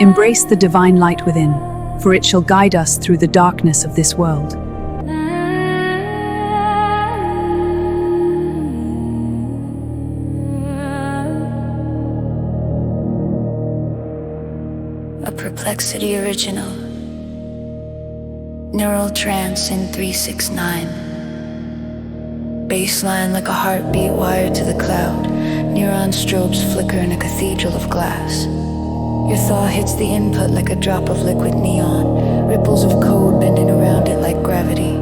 Embrace the divine light within, for it shall guide us through the darkness of this world. A Perplexity original. Neural trance in 369. Baseline like a heartbeat wired to the cloud. Neuron strobes flicker in a cathedral of glass. Your thought hits the input like a drop of liquid neon. Ripples of code bending around it like gravity.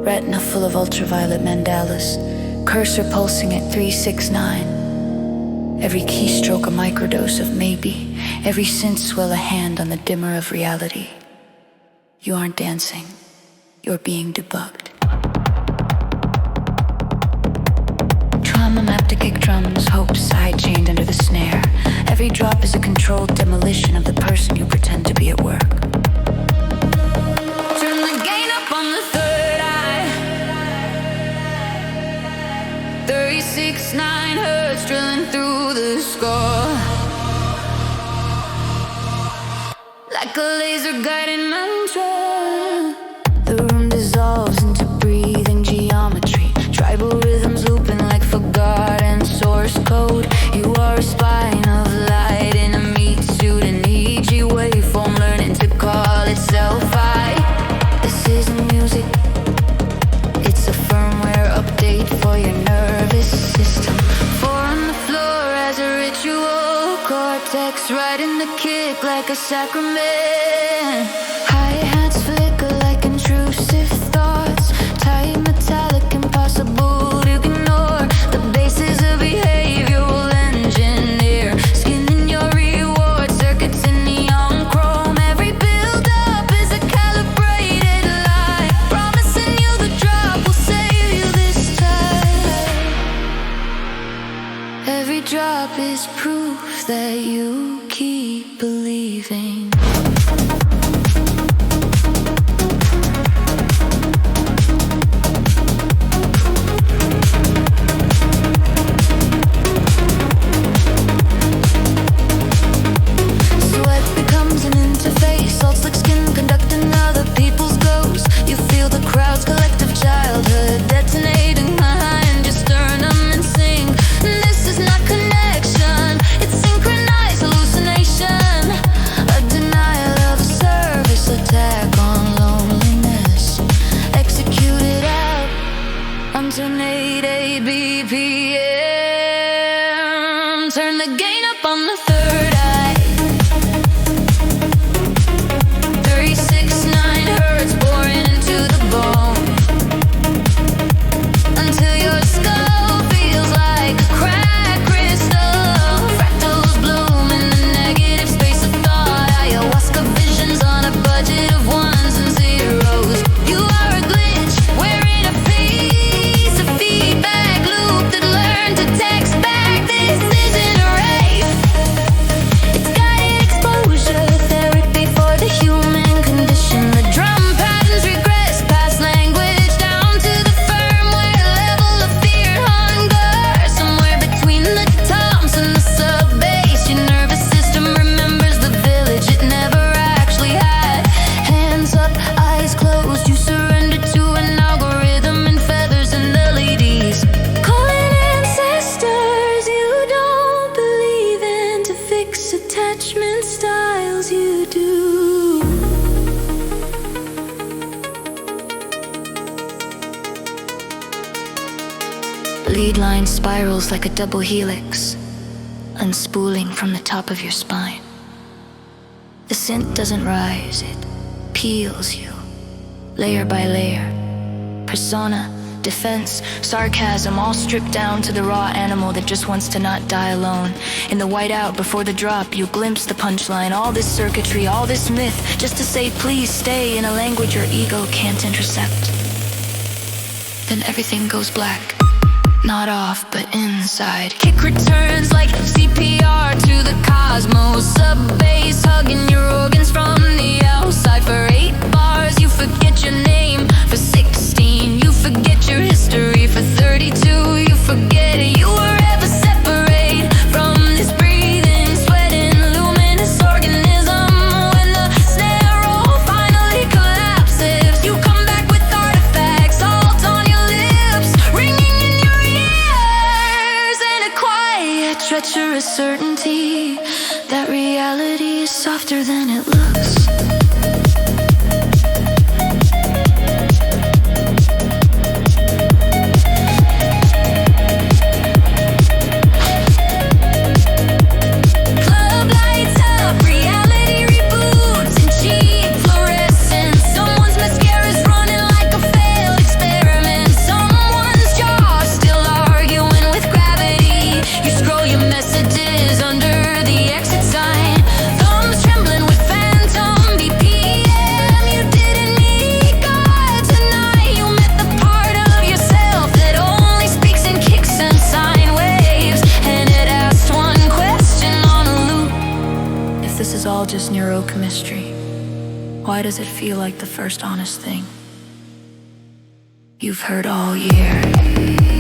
Retina full of ultraviolet mandalas. Cursor pulsing at 369. Every keystroke a microdose of maybe. Every synth swell a hand on the dimmer of reality. You aren't dancing. You're being debugged. Trauma mapped to kick drums, hope side-chained under the snare. Every drop is a controlled demolition of the person you pretend to be at work. Turn the gain up on the third eye. 36.9 hertz drilling through the score. Like a laser guiding mantra. The room dissolves into breathing geometry. Tribal rhythms looping like forgotten source code. You are a spine of light in a meat suit, an EG waveform learning to call itself I. This isn't music. It's a firmware update for your nervous system. Four on the floor as a ritual. Cortex riding the kick like a sacrament. Hi-hats flicker like intrusive thoughts. Tight metallic, impossible to ignore. The bass is a behavioral engineer. Skin in your reward circuits in neon chrome. Every build-up is a calibrated lie, promising you the drop will save you this time. Every drop is proof that you keep believing. Sweat becomes an interface, salt slick skin conducting other people's ghosts. You feel the crowd's collective childhood detonating behind your sternum and sing. This is not connection, it's synchronized hallucination. A denial of service attack on loneliness. Executed out on 1080 BPM. Turn the gain up on the third eye. 369 hertz boring into the bone. Until your skull feels like a cracked crystal. Fractals bloom in the negative space of thought. Ayahuasca visions on a budget of ones and zeros. You are a glitch, wearing a piece of feedback loop that learned to text back. This isn't a rave. It's guided exposure therapy for the human condition. The drum patterns regress past language down to the firmware level of fear and hunger. Somewhere between the toms and the sub-bass, your nervous system remembers the village it never actually had. Hands up, eyes closed, you surrender to an algorithm and feathers and LEDs. Calling ancestors you don't believe in to fix attachment styles you do. Lead line spirals like a double helix, unspooling from the top of your spine. The synth doesn't rise, it peels you, layer by layer. Persona, defense, sarcasm, all stripped down to the raw animal that just wants to not die alone. In the whiteout before the drop, you glimpse the punchline, all this circuitry, all this myth, just to say please stay in a language your ego can't intercept. Then everything goes black. Not off, but inside. Kick returns like CPR to the cosmos. Sub-bass hugging your organs from the outside. For 8 bars, you forget your name. For 16, you forget your history. For 32, you forget you were ever separate from this breathing, sweating, luminous organism. treacherous certainty that reality is softer than it looks. Just neurochemistry. Why does it feel like the first honest thing you've heard all year?